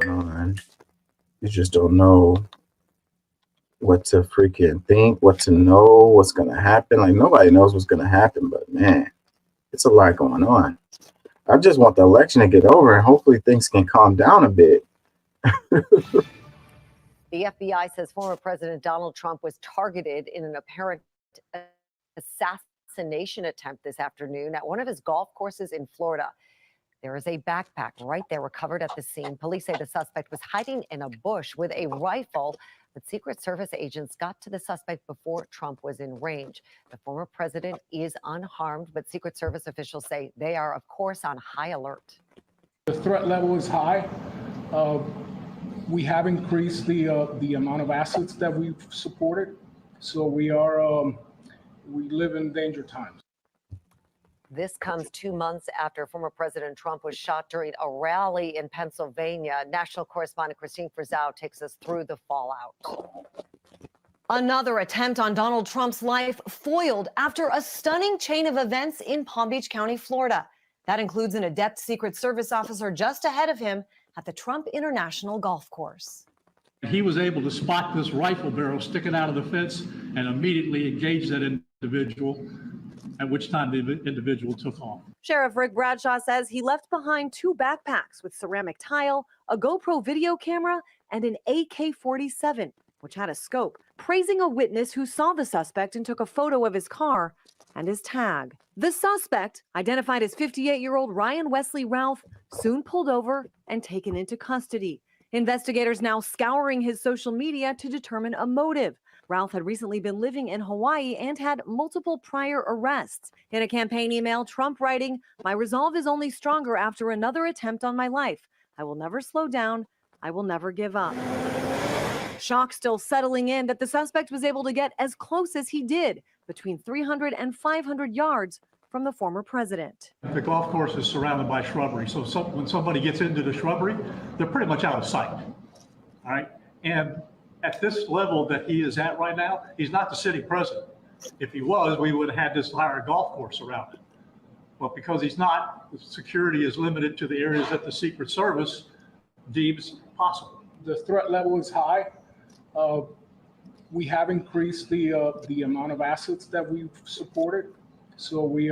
going on. You just don't know what to freaking think, what to know, what's going to happen. Like, nobody knows what's going to happen, but man, it's a lot going on. I just want the election to get over and hopefully things can calm down a bit. The FBI says former President Donald Trump was targeted in an apparent assassination attempt this afternoon at one of his golf courses in Florida. There is a backpack right there recovered at the scene. Police say the suspect was hiding in a bush with a rifle, but Secret Service agents got to the suspect before Trump was in range. The former president is unharmed, but Secret Service officials say they are, of course, on high alert. The threat level is high. We have increased the amount of assets that we've supported, so we live in danger times. This comes 2 months after former President Trump was shot during a rally in Pennsylvania. National correspondent Christine Frizzau takes us through the fallout. Another attempt on Donald Trump's life foiled after a stunning chain of events in Palm Beach County, Florida. That includes an adept Secret Service officer just ahead of him at the Trump International Golf Course. He was able to spot this rifle barrel sticking out of the fence and immediately engage that individual, at which time the individual took off. Sheriff Rick Bradshaw says he left behind 2 backpacks with ceramic tile, a GoPro video camera, and an AK-47, which had a scope, praising a witness who saw the suspect and took a photo of his car and his tag. The suspect, identified as 58-year-old Ryan Wesley Ralph, soon pulled over and taken into custody. Investigators now scouring his social media to determine a motive. Ralph had recently been living in Hawaii and had multiple prior arrests. In a campaign email, Trump writing, "My resolve is only stronger after another attempt on my life. I will never slow down. I will never give up." Shock still settling in that the suspect was able to get as close as he did, between 300 and 500 yards from the former president. The golf course is surrounded by shrubbery, so when somebody gets into the shrubbery, they're pretty much out of sight. All right, and at this level that he is at right now, he's not the sitting president. If he was, we would have had this entire golf course surrounded. But because he's not, the security is limited to the areas that the Secret Service deems possible. The threat level is high. We have increased the amount of assets that we've supported, so we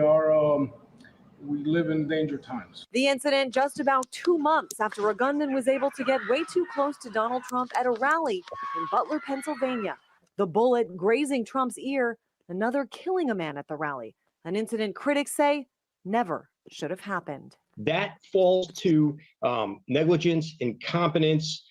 live in danger times. The incident just about 2 months after a gunman was able to get way too close to Donald Trump at a rally in Butler, Pennsylvania. The bullet grazing Trump's ear, another killing a man at the rally. An incident critics say never should have happened. That falls to negligence, incompetence,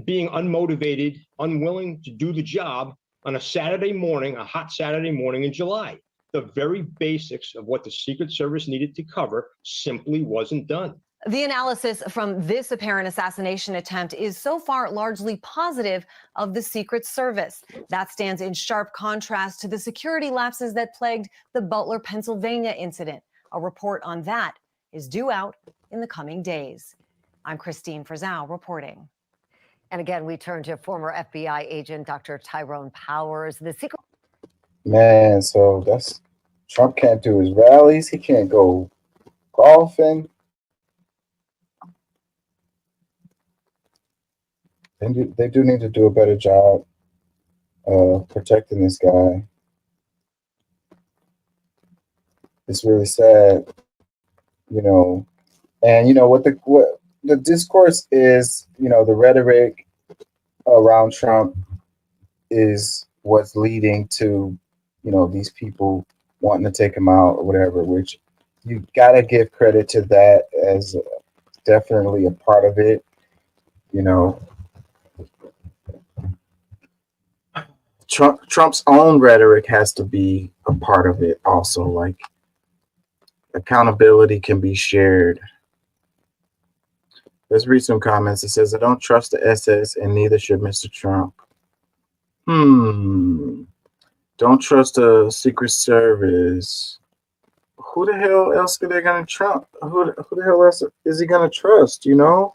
being unmotivated, unwilling to do the job on a Saturday morning, a hot Saturday morning in July. The very basics of what the Secret Service needed to cover simply wasn't done. The analysis from this apparent assassination attempt is so far largely positive of the Secret Service. That stands in sharp contrast to the security lapses that plagued the Butler, Pennsylvania incident. A report on that is due out in the coming days. I'm Christine Frizzau reporting. And again, we turn to former FBI agent Dr. Tyrone Powers. The Secret Man, so that's Trump can't do his rallies. He can't go golfing. They do need to do a better job of protecting this guy. It's really sad, you know. And you know what the discourse is, you know, the rhetoric around Trump is what's leading to, you know, these people wanting to take him out or whatever, which you gotta give credit to that as definitely a part of it, you know. Trump's own rhetoric has to be a part of it also. Like, accountability can be shared. Let's read some comments. It says, I don't trust the SS and neither should Mr. Trump. Don't trust the Secret Service. Who the hell else are they going to trust? Who the hell else is he going to trust, you know?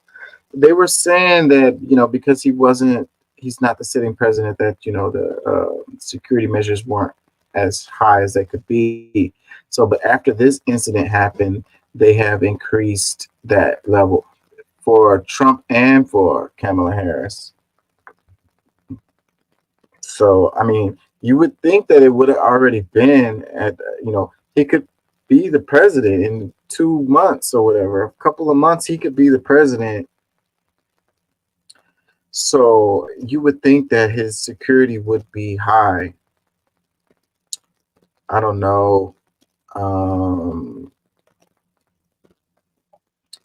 They were saying that, you know, because he's not the sitting president, that, you know, the security measures weren't as high as they could be. So, but after this incident happened, they have increased that level. for Trump and for Kamala Harris. So, I mean, you would think that it would have already been at, he could be the president in 2 months or whatever. A couple of months, he could be the president. So you would think that his security would be high. I don't know.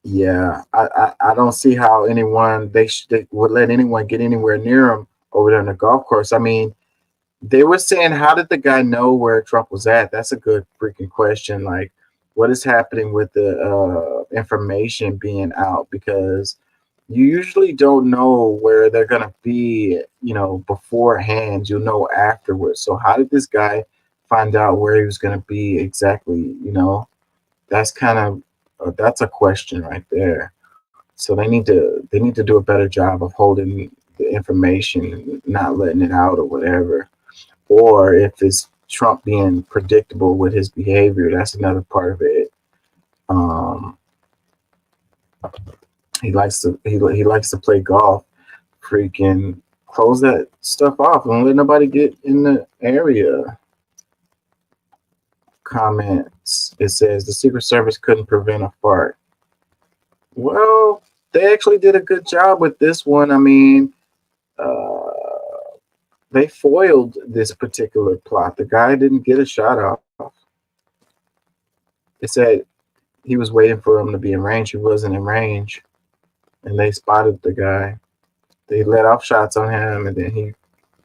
Yeah, I don't see how anyone they would let anyone get anywhere near him over there on the golf course. I mean, they were saying, how did the guy know where Trump was at? That's a good freaking question. Like, what is happening with the information being out? Because you usually don't know where they're gonna be, beforehand. You'll know afterwards. So how did this guy find out where he was gonna be exactly? That's kind of that's a question right there. So they need to do a better job of holding the information, not letting it out or whatever. Or if it's Trump being predictable with his behavior, that's another part of it. Um, he likes to play golf. Freaking close that stuff off. Don't let nobody get in the area. Comments. It says the Secret Service couldn't prevent a fart. Well, they actually did a good job with this one. I mean, uh, they foiled this particular plot. The guy didn't get a shot off. They said he was waiting for him to be in range. He wasn't in range, and they spotted the guy. They let off shots on him, and then he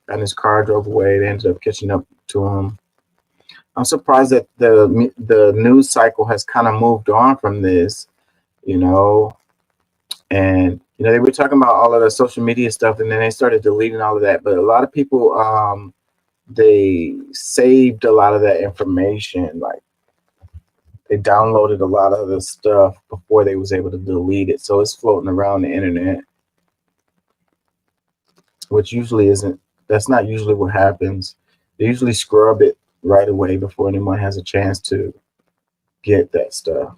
got in his car, drove away. They ended up catching up to him. I'm surprised that the news cycle has kind of moved on from this, you know. And they were talking about all of the social media stuff, and then they started deleting all of that. But a lot of people, they saved a lot of that information. Like they downloaded a lot of the stuff before they was able to delete it, so it's floating around the internet, which usually isn't. That's not usually what happens. They usually scrub it right away before anyone has a chance to get that stuff.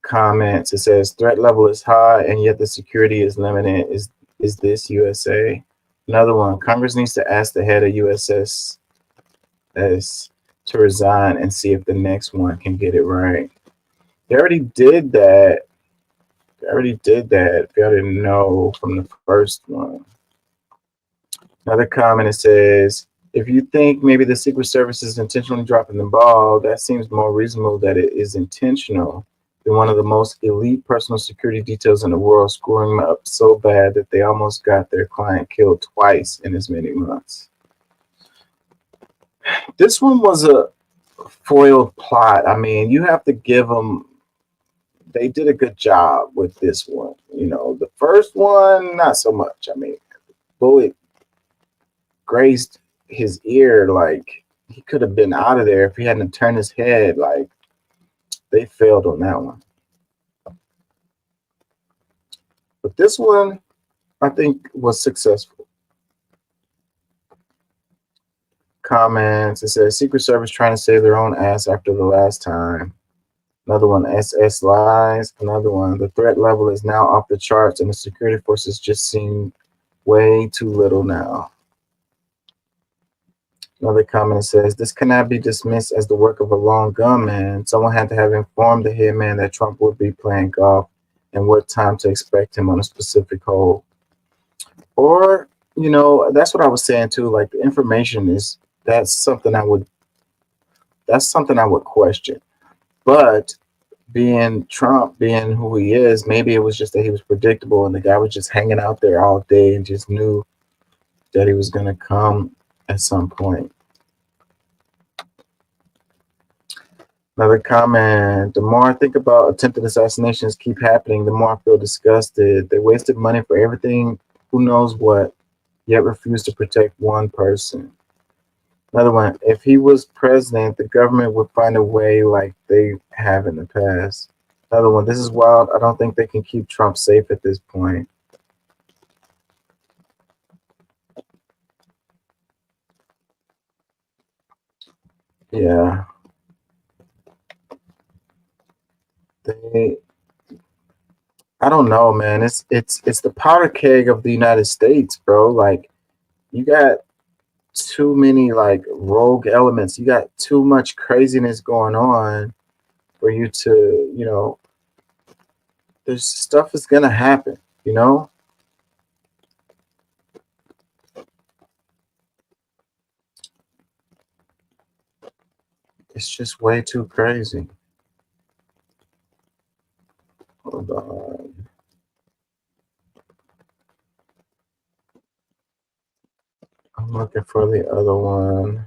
Comments. It says threat level is high and yet the security is limited. Is this USA? Another one. Congress needs to ask the head of USS to resign and see if the next one can get it right. They already did that. If y'all didn't know from the first one. Another comment, it says, if you think maybe the Secret Service is intentionally dropping the ball, that seems more reasonable that it is intentional than one of the most elite personal security details in the world screwing up so bad that they almost got their client killed twice in as many months. This one was a foiled plot. I mean, you have to give them, they did a good job with this one. The first one, not so much. I mean, bullet grazed his ear, like he could have been out of there if he hadn't turned his head. Like they failed on that one. But this one, I think, was successful. Comments. It says Secret Service trying to save their own ass after the last time. Another one, SS lies. Another one, the threat level is now off the charts and the security forces just seem way too little now. Another comment says, this cannot be dismissed as the work of a lone gunman. Someone had to have informed the hitman that Trump would be playing golf and what time to expect him on a specific hole. Or, that's what I was saying too. Like the information that's something I would question. But being Trump, being who he is, maybe it was just that he was predictable and the guy was just hanging out there all day and just knew that he was going to come at some point. Another comment. The more I think about attempted assassinations keep happening, the more I feel disgusted. They wasted money for everything, who knows what, yet refuse to protect one person. Another one. If he was president, the government would find a way like they have in the past. Another one. This is wild. I don't think they can keep Trump safe at this point. Yeah. I don't know, man. It's the powder keg of the United States, bro. Like, you got too many like rogue elements. You got too much craziness going on for you to, there's stuff is gonna happen, It's just way too crazy. Hold on. I'm looking for the other one.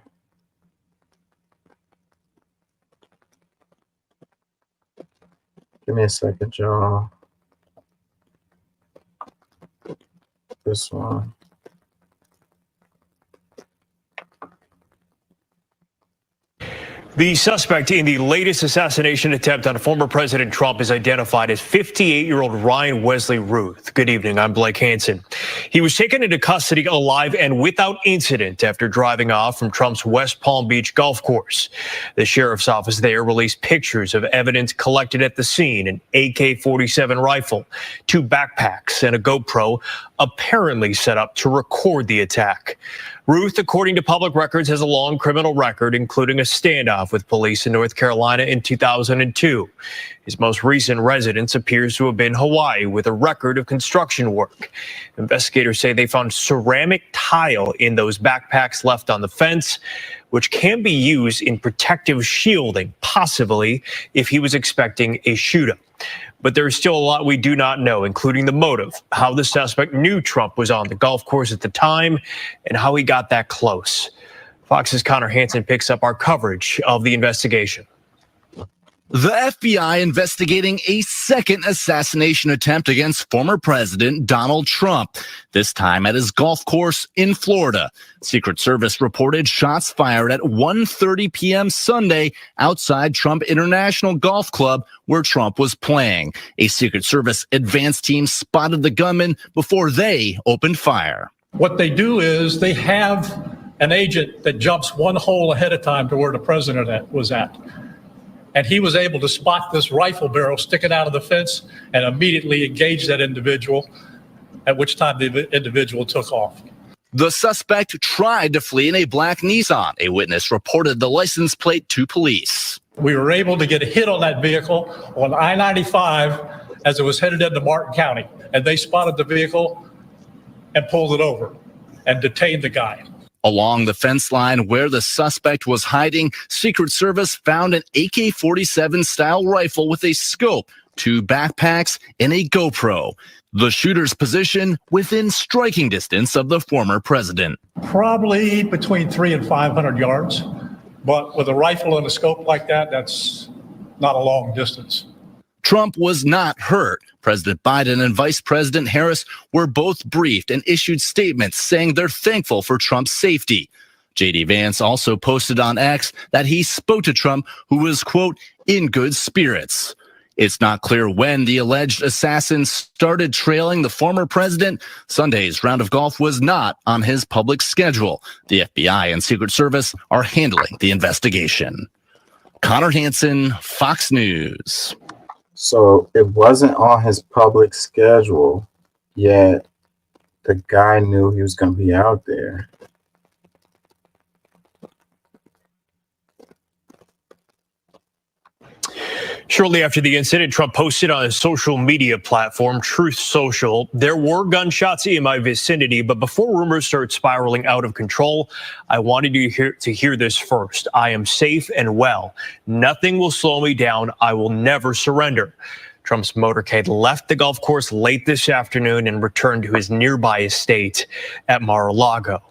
Give me a second, y'all. This one. The suspect in the latest assassination attempt on former President Trump is identified as 58-year-old Ryan Wesley Ruth. Good evening, I'm Blake Hansen. He was taken into custody alive and without incident after driving off from Trump's West Palm Beach golf course. The sheriff's office there released pictures of evidence collected at the scene: an AK-47 rifle, 2 backpacks, and a GoPro apparently set up to record the attack. Ruth, according to public records, has a long criminal record, including a standoff with police in North Carolina in 2002. His most recent residence appears to have been Hawaii, with a record of construction work. Investigators say they found ceramic tile in those backpacks left on the fence, which can be used in protective shielding, possibly if he was expecting a shootout. But there is still a lot we do not know, including the motive, how the suspect knew Trump was on the golf course at the time, and how he got that close. Fox's Connor Hansen picks up our coverage of the investigation. The FBI investigating a second assassination attempt against former President Donald Trump, this time at his golf course in Florida. Secret Service reported shots fired at 1:30 p.m. Sunday outside Trump International Golf Club where Trump was playing. A Secret Service advance team spotted the gunman before they opened fire. What they do is they have an agent that jumps one hole ahead of time to where the president was at. And he was able to spot this rifle barrel sticking out of the fence and immediately engage that individual, at which time the individual took off. The suspect tried to flee in a black Nissan. A witness reported the license plate to police. We were able to get a hit on that vehicle on I-95 as it was headed into Martin County. And they spotted the vehicle and pulled it over and detained the guy. Along the fence line where the suspect was hiding, Secret Service found an AK-47 style rifle with a scope, 2 backpacks, and a GoPro. The shooter's position within striking distance of the former president. Probably between 300 and 500 yards. But with a rifle and a scope like that, that's not a long distance. Trump was not hurt. President Biden and Vice President Harris were both briefed and issued statements saying they're thankful for Trump's safety. J.D. Vance also posted on X that he spoke to Trump, who was, quote, in good spirits. It's not clear when the alleged assassin started trailing the former president. Sunday's round of golf was not on his public schedule. The FBI and Secret Service are handling the investigation. Connor Hansen, Fox News. So it wasn't on his public schedule, yet the guy knew he was going to be out there. Shortly after the incident, Trump posted on his social media platform, Truth Social, "There were gunshots in my vicinity, but before rumors start spiraling out of control, I wanted you to hear this first. I am safe and well. Nothing will slow me down. I will never surrender." Trump's motorcade left the golf course late this afternoon and returned to his nearby estate at Mar-a-Lago.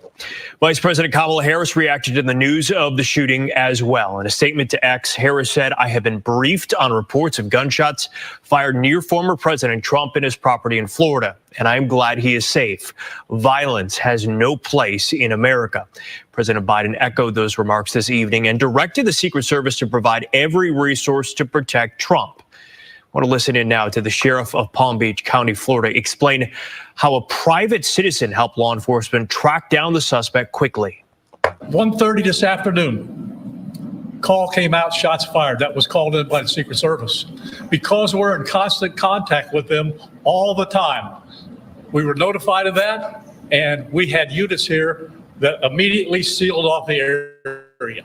Vice President Kamala Harris reacted to the news of the shooting as well. In a statement to X, Harris said, "I have been briefed on reports of gunshots fired near former President Trump and his property in Florida, and I am glad he is safe. Violence has no place in America." President Biden echoed those remarks this evening and directed the Secret Service to provide every resource to protect Trump. I want to listen in now to the sheriff of Palm Beach County, Florida, explain how a private citizen helped law enforcement track down the suspect quickly. 1:30 this afternoon, call came out, shots fired. That was called in by the Secret Service. Because we're in constant contact with them all the time, we were notified of that, and we had units here that immediately sealed off the area.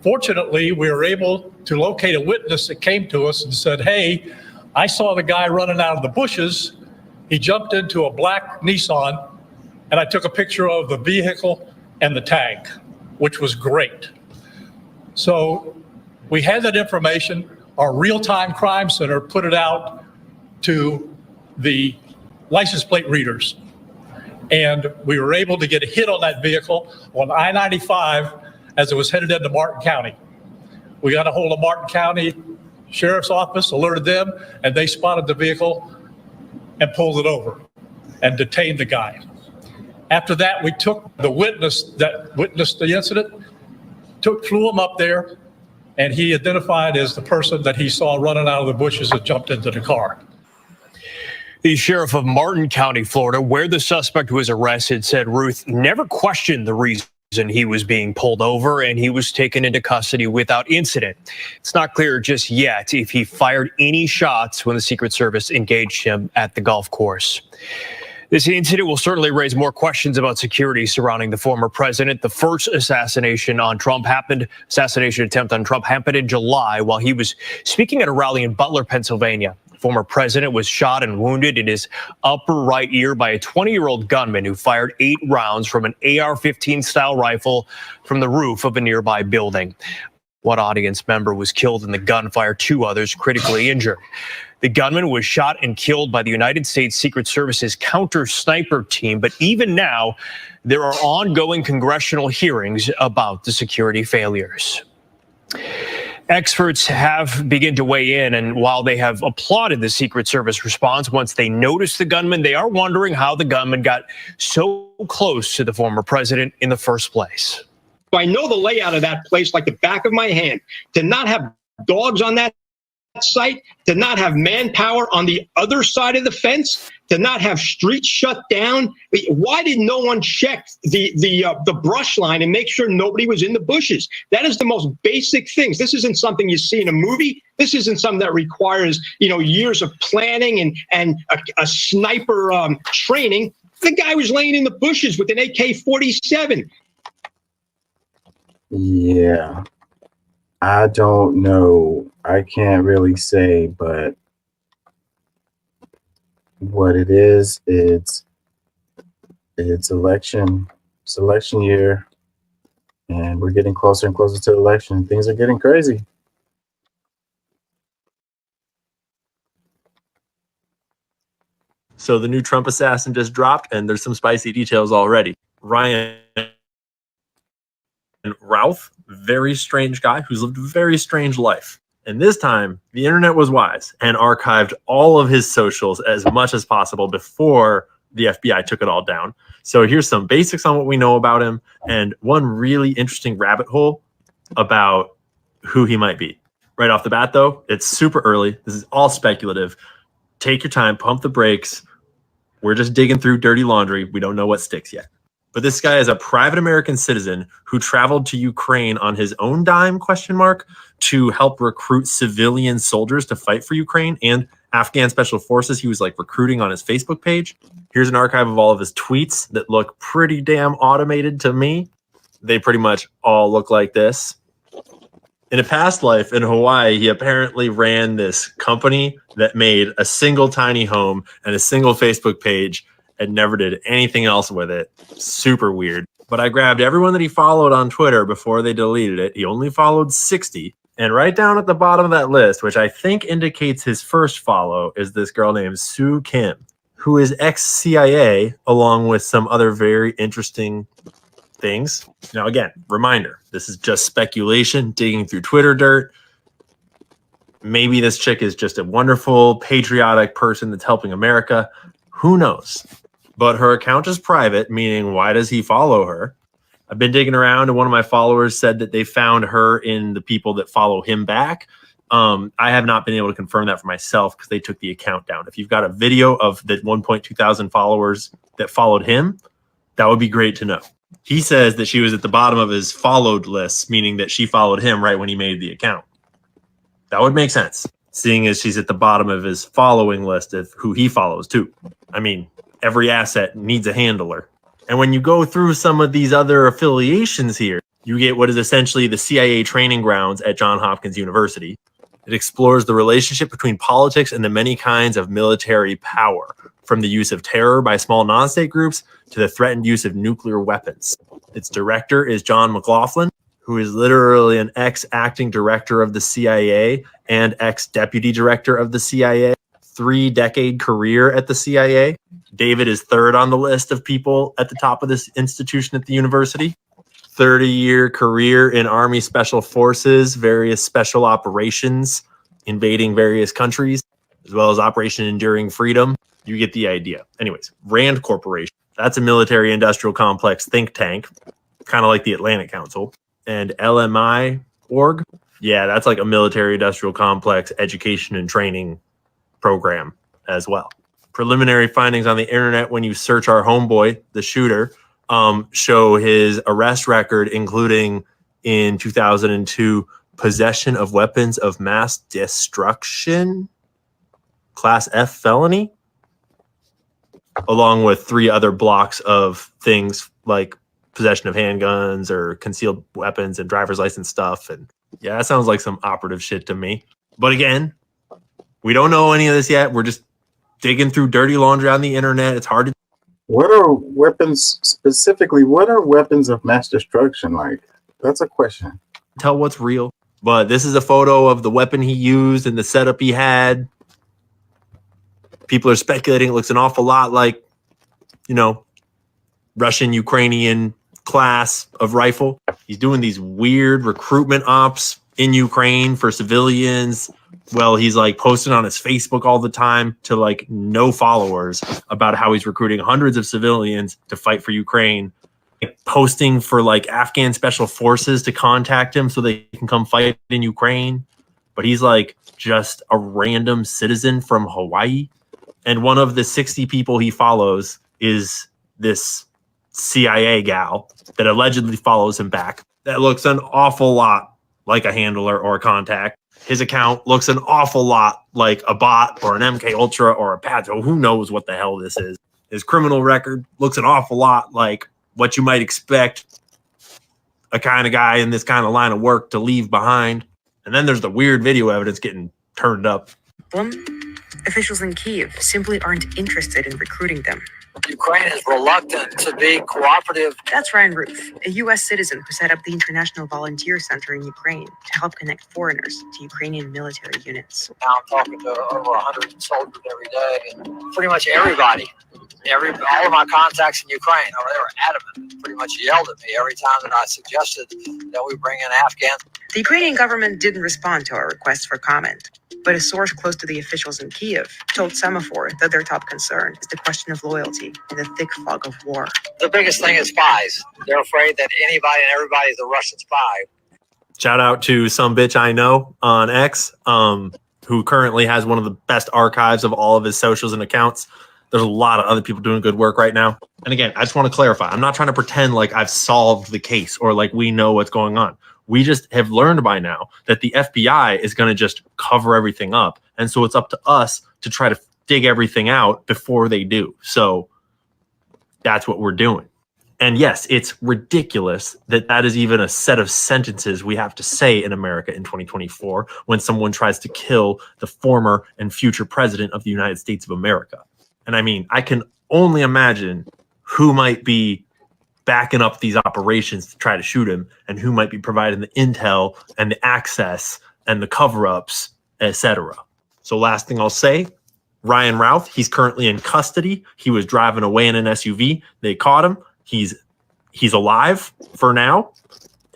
Fortunately, we were able to locate a witness that came to us and said, hey, I saw the guy running out of the bushes. He jumped into a black Nissan, and I took a picture of the vehicle and the tag, which was great. So we had that information. Our real-time crime center put it out to the license plate readers. And we were able to get a hit on that vehicle on I-95 as it was headed into Martin County. We got a hold of Martin County Sheriff's Office, alerted them, and they spotted the vehicle and pulled it over and detained the guy. After that, we took the witness that witnessed the incident, flew him up there, and he identified as the person that he saw running out of the bushes and jumped into the car. The sheriff of Martin County, Florida, where the suspect was arrested, said Ruth never questioned the reason he was being pulled over, and he was taken into custody without incident. It's not clear just yet if he fired any shots when the Secret Service engaged him at the golf course. This incident will certainly raise more questions about security surrounding the former president. The first assassination attempt on Trump happened in July while he was speaking at a rally in Butler, Pennsylvania. Former president was shot and wounded in his upper right ear by a 20-year-old gunman who fired 8 rounds from an AR-15 style rifle from the roof of a nearby building. One audience member was killed in the gunfire, 2 others critically injured. The gunman was shot and killed by the United States Secret Service's counter sniper team. But even now, there are ongoing congressional hearings about the security failures. Experts have begun to weigh in, and while they have applauded the Secret Service response once they noticed the gunman, they are wondering how the gunman got so close to the former president in the first place. I know the layout of that place like the back of my hand. To not have dogs on that site, to not have manpower on the other side of the fence, to not have streets shut down. Why did no one check the brush line and make sure nobody was in the bushes? That is the most basic things. This isn't something you see in a movie. This isn't something that requires, years of planning and a sniper training. The guy was laying in the bushes with an AK-47. Yeah, I don't know. I can't really say, but what it is, it's election year, and we're getting closer and closer to the election. Things are getting crazy. So the new Trump assassin just dropped, and there's some spicy details already. Ryan Routh, very strange guy who's lived a very strange life. And this time, the internet was wise and archived all of his socials as much as possible before the FBI took it all down. So here's some basics on what we know about him and one really interesting rabbit hole about who he might be. Right off the bat, though, it's super early. This is all speculative. Take your time, pump the brakes. We're just digging through dirty laundry. We don't know what sticks yet. But this guy is a private American citizen who traveled to Ukraine on his own dime, to help recruit civilian soldiers to fight for Ukraine and Afghan special forces. He was recruiting on his Facebook page. Here's an archive of all of his tweets that look pretty damn automated to me. They pretty much all look like this. In a past life in Hawaii, he apparently ran this company that made a single tiny home and a single Facebook page and never did anything else with it. Super weird. But I grabbed everyone that he followed on Twitter before they deleted it. He only followed 60. And right down at the bottom of that list, which I think indicates his first follow, is this girl named Sue Kim, who is ex-CIA, along with some other very interesting things. Now, again, reminder, this is just speculation, digging through Twitter dirt. Maybe this chick is just a wonderful, patriotic person that's helping America. Who knows? But her account is private, meaning why does he follow her? I've been digging around, and one of my followers said that they found her in the people that follow him back. I have not been able to confirm that for myself because they took the account down. If you've got a video of the 1.2 thousand followers that followed him, that would be great to know. He says that she was at the bottom of his followed list, meaning that she followed him right when he made the account. That would make sense, seeing as she's at the bottom of his following list of who he follows too. I mean, every asset needs a handler. And when you go through some of these other affiliations here, you get what is essentially the CIA training grounds at Johns Hopkins University. It explores the relationship between politics and the many kinds of military power, from the use of terror by small non-state groups to the threatened use of nuclear weapons. Its director is John McLaughlin, who is literally an ex-acting director of the CIA and ex-deputy director of the CIA, 3-decade career at the CIA. David is third on the list of people at the top of this institution at the university. 30-year career in Army Special Forces, various special operations, invading various countries, as well as Operation Enduring Freedom. You get the idea. Anyways, Rand Corporation. That's a military industrial complex think tank, kind of like the Atlantic Council. And LMI org. Yeah, that's like a military industrial complex education and training program as well. Preliminary findings on the internet when you search our homeboy, the shooter, show his arrest record, including in 2002, possession of weapons of mass destruction, class F felony, along with 3 other blocks of things like possession of handguns or concealed weapons and driver's license stuff. And yeah, that sounds like some operative shit to me. But again, we don't know any of this yet. We're just digging through dirty laundry on the internet. It's hard to What are weapons specifically? What are weapons of mass destruction like? That's a question. tell what's real. But this is a photo of the weapon he used and the setup he had. People are speculating it looks an awful lot like, you know, Russian, Ukrainian class of rifle. He's doing these weird recruitment ops in Ukraine for civilians. Well, he's like posting on his Facebook all the time to like no followers about how he's recruiting hundreds of civilians to fight for Ukraine. Like, posting for like Afghan special forces to contact him so they can come fight in Ukraine. But he's like just a random citizen from Hawaii. And one of the 60 people he follows is this CIA gal that allegedly follows him back. That looks an awful lot like a handler or a contact. His account looks an awful lot like a bot or an MK Ultra or a Pato. Who knows what the hell this is? His criminal record looks an awful lot like what you might expect a kind of guy in this kind of line of work to leave behind. And then there's the weird video evidence getting turned up. Officials in Kyiv simply aren't interested in recruiting them. Ukraine is reluctant to be cooperative. That's Ryan Ruth, a U.S. citizen who set up the International Volunteer Center in Ukraine to help connect foreigners to Ukrainian military units. Now I'm talking to over 100 soldiers every day, and pretty much everybody, all of my contacts in Ukraine, they were adamant, pretty much yelled at me every time that I suggested that we bring in Afghans. The Ukrainian government didn't respond to our request for comment, but a source close to the officials in Kyiv told Semaphore that their top concern is the question of loyalty in the thick fog of war. The biggest thing is spies. They're afraid that anybody and everybody is a Russian spy. Shout out to some bitch I know on X, who currently has one of the best archives of all of his socials and accounts. There's a lot of other people doing good work right now. And again, I just want to clarify. I'm not trying to pretend like I've solved the case or like we know what's going on. We just have learned by now that the FBI is going to just cover everything up. And so it's up to us to try to dig everything out before they do. So that's what we're doing. And yes, it's ridiculous that that is even a set of sentences we have to say in America in 2024 when someone tries to kill the former and future president of the United States of America. And I mean, I can only imagine who might be backing up these operations to try to shoot him and who might be providing the intel and the access and the cover-ups, etc. So last thing I'll say, Ryan Routh, he's currently in custody. He was driving away in an SUV. They caught him. He's alive for now.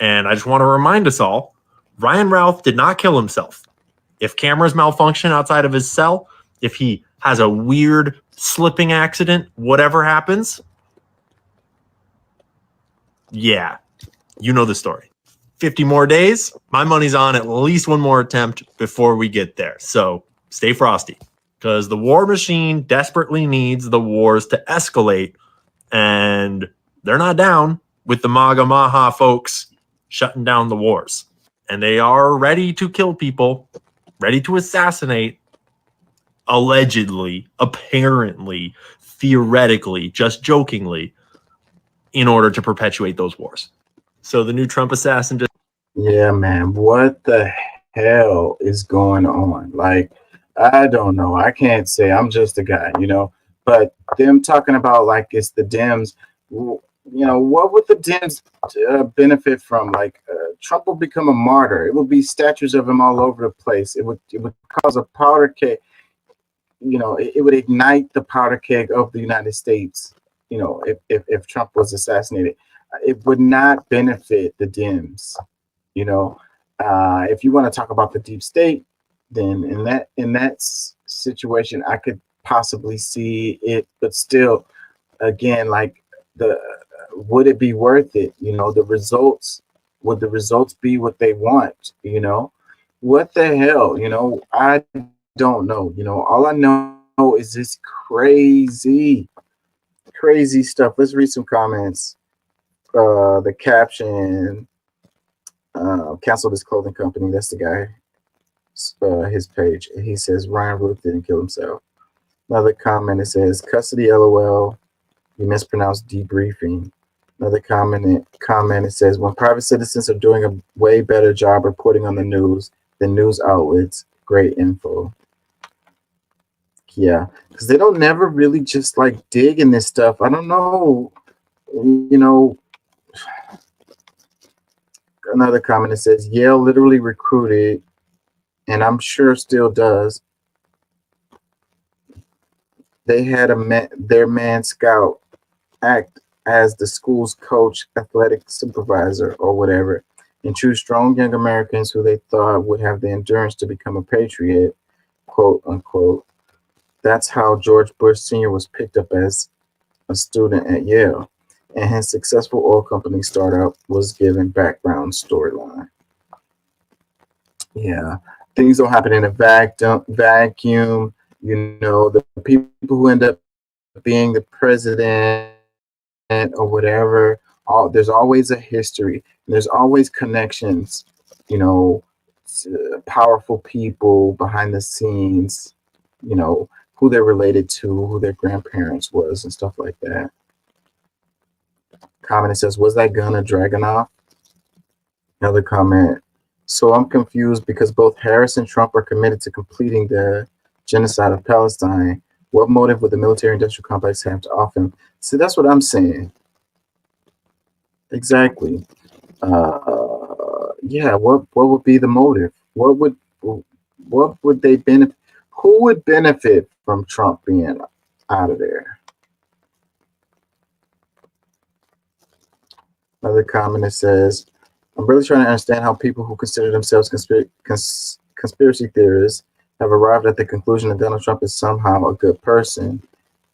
And I just want to remind us all, Ryan Routh did not kill himself. If cameras malfunction outside of his cell, if he has a weird slipping accident, whatever happens, yeah, you know the story. 50 more days. My money's on at least one more attempt before we get there. So stay frosty because the war machine desperately needs the wars to escalate and they're not down. with the MAGA Maha folks shutting down the wars. And they are ready to kill people, ready to assassinate, allegedly, apparently, theoretically, just jokingly, in order to perpetuate those wars. So the new Trump assassin just Yeah, man. What the hell is going on? Like, I don't know. I can't say. I'm just a guy, But them talking about like it's the Dems, what would the Dems benefit from? Like, Trump will become a martyr. It will be statues of him all over the place. It would cause a powder keg. It would ignite the powder keg of the United States. If Trump was assassinated, it would not benefit the Dems. If you want to talk about the deep state, then in that situation, I could possibly see it. But still, again, like would it be worth it? The results. Would the results be what they want? What the hell? I don't know. All I know is this crazy stuff. Let's read some comments. The caption, canceled his clothing company. That's the guy, his page. He says Ryan Ruth didn't kill himself. Another comment, it says custody LOL, you mispronounced debriefing. Another comment, it says when private citizens are doing a way better job reporting on the news than news outlets, great info. Yeah, because they don't never really just like dig in this stuff. I don't know, Another comment, it says Yale literally recruited, and I'm sure still does. They had their man scout act as the school's coach, athletic supervisor, or whatever, and choose strong young Americans who they thought would have the endurance to become a patriot, quote unquote. That's how George Bush Sr. was picked up as a student at Yale, and his successful oil company startup was given background storyline. Yeah, things don't happen in a vacuum. The people who end up being the president or whatever, there's always a history. There's always connections, powerful people behind the scenes, who they're related to, who their grandparents was, and stuff like that. Comment, it says, was that gun a Dragunov? Another comment, so I'm confused because both Harris and Trump are committed to completing the genocide of Palestine. What motive would the military-industrial complex have to offer him? See, that's what I'm saying. Exactly. Yeah, what would be the motive? What would they benefit? Who would benefit from Trump being out of there? Another comment that says, I'm really trying to understand how people who consider themselves conspiracy theorists have arrived at the conclusion that Donald Trump is somehow a good person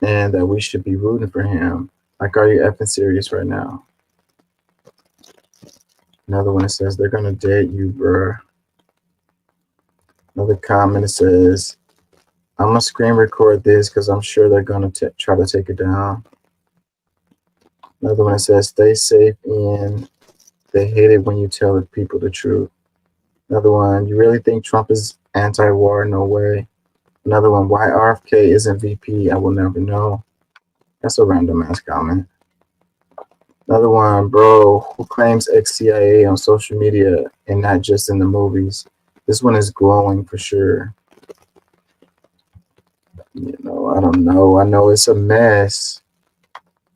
and that we should be rooting for him. Like, are you effing serious right now? Another one that says, they're going to dead you, bruh. Another comment that says, I'm going to screen record this because I'm sure they're going to try to take it down. Another one that says, stay safe, Ian. They hate it when you tell the people the truth. Another one, you really think Trump is anti-war? No way. Another one, why RFK isn't VP? I will never know. That's a random ass comment. Another one, bro, who claims ex-CIA on social media and not just in the movies? This one is glowing for sure. I don't know. I know it's a mess.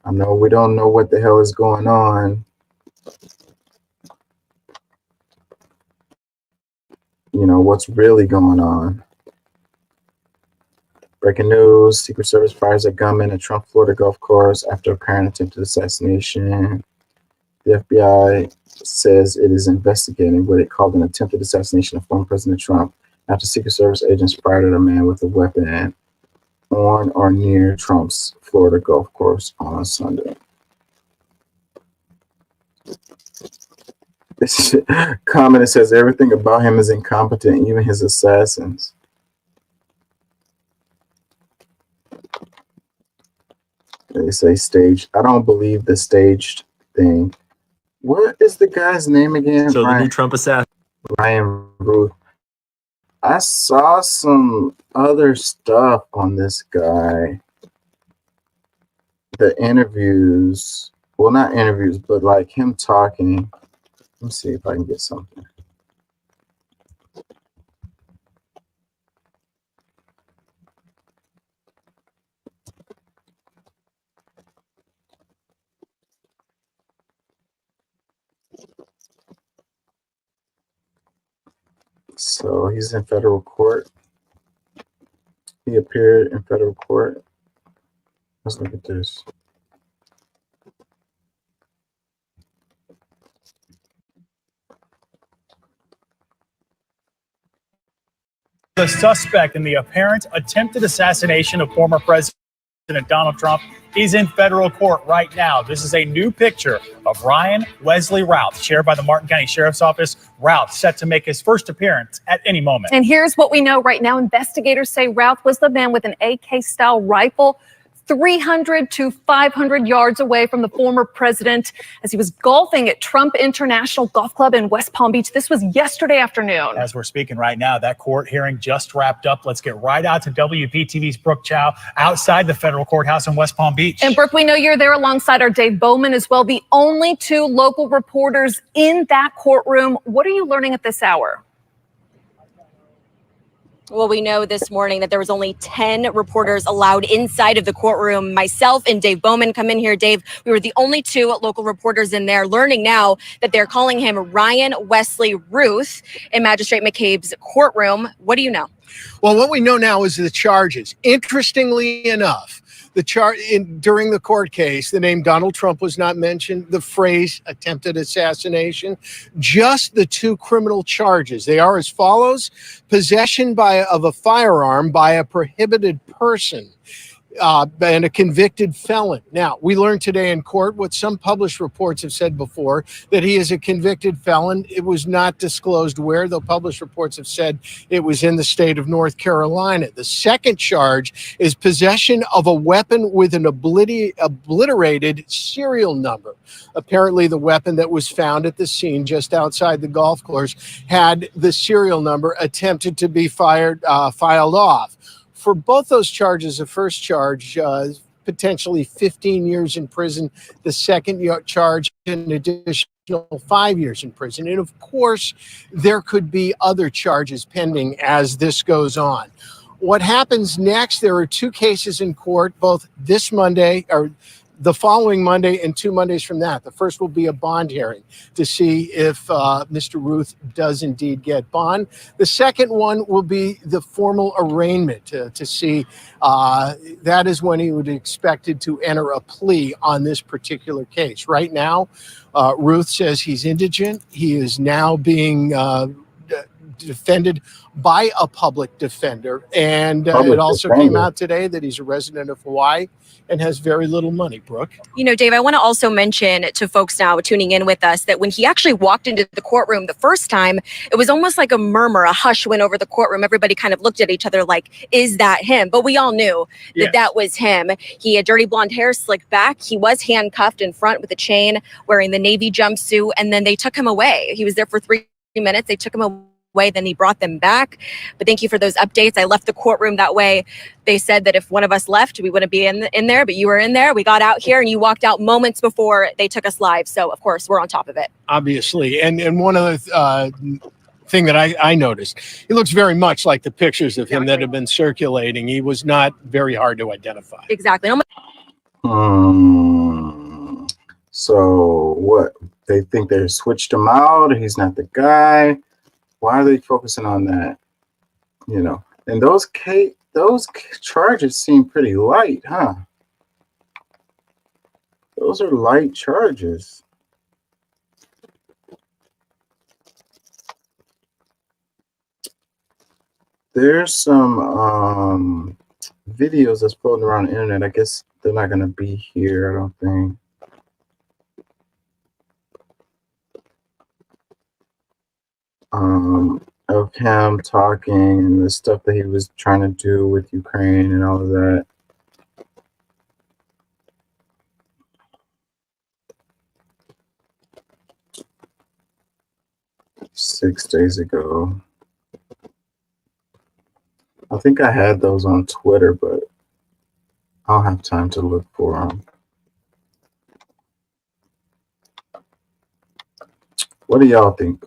I know we don't know what the hell is going on. What's really going on. Breaking news, Secret Service fires a gunman at Trump Florida golf course after apparent attempted assassination. The FBI says it is investigating what it called an attempted assassination of former President Trump after Secret Service agents fired at a man with a weapon on or near Trump's Florida golf course on Sunday. This comment, it says everything about him is incompetent, even his assassins. They say staged. I don't believe the staged thing. What is the guy's name again? So the new Trump assassin. Ryan Ruth. I saw some other stuff on this guy. The interviews. Well, not interviews, but like him talking. Let me see if I can get something. So he's in federal court. He appeared in federal court. Let's look at this. The suspect in the apparent attempted assassination of former President Donald Trump is in federal court right now. This is a new picture of Ryan Wesley Routh, shared by the Martin County Sheriff's Office. Routh set to make his first appearance at any moment. And here's what we know right now. Investigators say Routh was the man with an AK-style rifle 300 to 500 yards away from the former president as he was golfing at Trump International Golf Club in West Palm Beach. This was yesterday afternoon. As we're speaking right now, that court hearing just wrapped up. Let's get right out to WPTV's Brooke Chow outside the federal courthouse in West Palm Beach. And Brooke, we know you're there alongside our Dave Bowman as well, the only two local reporters in that courtroom. What are you learning at this hour? Well, we know this morning that there was only 10 reporters allowed inside of the courtroom. Myself and Dave Bowman come in here. Dave, we were the only two local reporters in there, learning now that they're calling him Ryan Wesley Ruth in Magistrate McCabe's courtroom. What do you know? Well, what we know now is the charges. Interestingly enough, during the court case, the name Donald Trump was not mentioned, the phrase attempted assassination, just the two criminal charges. They are as follows: possession of a firearm by a prohibited person, and a convicted felon. Now, we learned today in court what some published reports have said before, that he is a convicted felon. It was not disclosed where, though published reports have said it was in the state of North Carolina. The second charge is possession of a weapon with an obliterated serial number. Apparently, the weapon that was found at the scene just outside the golf course had the serial number attempted to be filed off. For both those charges, the first charge, potentially 15 years in prison. The second charge, an additional 5 years in prison. And of course, there could be other charges pending as this goes on. What happens next, there are two cases in court, both this Monday, or the following Monday, and 2 Mondays from that. The first will be a bond hearing to see if Mr. Ruth does indeed get bond. The second one will be the formal arraignment to see that is when he would be expected to enter a plea on this particular case. Right now, Ruth says he's indigent. He is now being defended by a public defender. And it also came out today that he's a resident of Hawaii and has very little money, Brooke. You know, Dave, I want to also mention to folks now tuning in with us that when he actually walked into the courtroom the first time, it was almost like a murmur, a hush went over the courtroom. Everybody kind of looked at each other like, is that him? But we all knew that that was him. He had dirty blonde hair slicked back. He was handcuffed in front with a chain, wearing the Navy jumpsuit, and then they took him away. He was there for 3 minutes. They took him away. Then he brought them back. But thank you for those updates. I left the courtroom that way. They said that if one of us left, we wouldn't be in there, but you were in there. We got out here and you walked out moments before they took us live. So of course we're on top of it. Obviously. And one other thing that I noticed, he looks very much like the pictures of him that have been circulating. He was not very hard to identify. Exactly. So what? They think they switched him out. He's not the guy. Why are they focusing on that? You know, and those charges seem pretty light, huh? Those are light charges. There's some videos that's floating around the internet. I guess they're not gonna be here, I don't think. Of him talking and the stuff that he was trying to do with Ukraine and all of that. 6 days ago. I think I had those on Twitter, but I'll have time to look for them. What do y'all think?